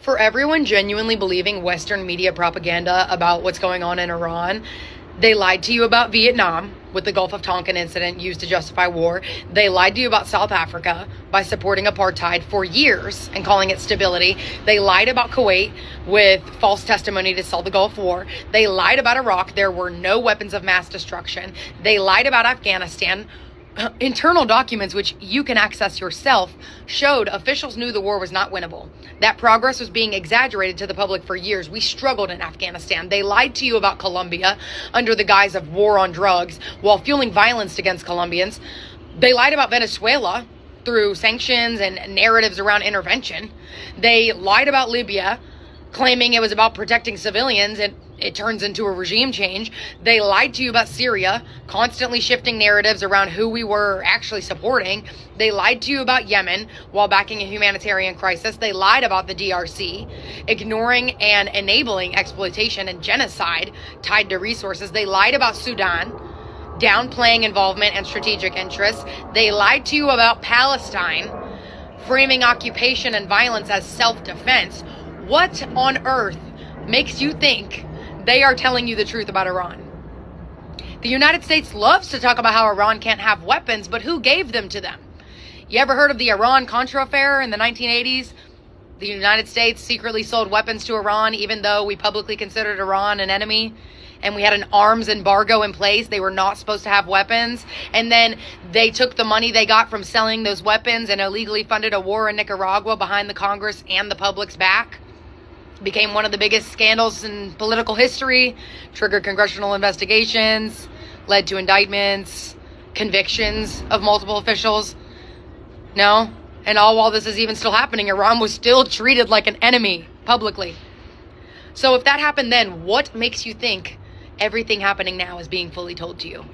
For everyone genuinely believing Western media propaganda about what's going on in Iran, they lied to you about Vietnam with the Gulf of Tonkin incident used to justify war. They lied to you about South Africa by supporting apartheid for years and calling it stability. They lied about Kuwait with false testimony to sell the Gulf War. They lied about Iraq. There were no weapons of mass destruction. They lied about Afghanistan. Internal documents, which you can access yourself, showed officials knew the war was not winnable. That progress was being exaggerated to the public for years. We struggled in Afghanistan. They lied to you about Colombia under the guise of war on drugs while fueling violence against Colombians. They lied about Venezuela through sanctions and narratives around intervention. They lied about Libya, claiming it was about protecting civilians, and it turns into a regime change. They lied to you about Syria, constantly shifting narratives around who we were actually supporting. They lied to you about Yemen while backing a humanitarian crisis. They lied about the DRC, ignoring and enabling exploitation and genocide tied to resources. They lied about Sudan, downplaying involvement and strategic interests. They lied to you about Palestine, framing occupation and violence as self-defense. What on earth makes you think they are telling you the truth about Iran? The United States loves to talk about how Iran can't have weapons, but who gave them to them? You ever heard of the Iran-Contra affair in the 1980s? The United States secretly sold weapons to Iran, even though we publicly considered Iran an enemy, and we had an arms embargo in place. They were not supposed to have weapons. And then they took the money they got from selling those weapons and illegally funded a war in Nicaragua behind the Congress and the public's back. Became one of the biggest scandals in political history, triggered congressional investigations, led to indictments, convictions of multiple officials. No? And all while this is even still happening, Iran was still treated like an enemy publicly. So if that happened then, what makes you think everything happening now is being fully told to you?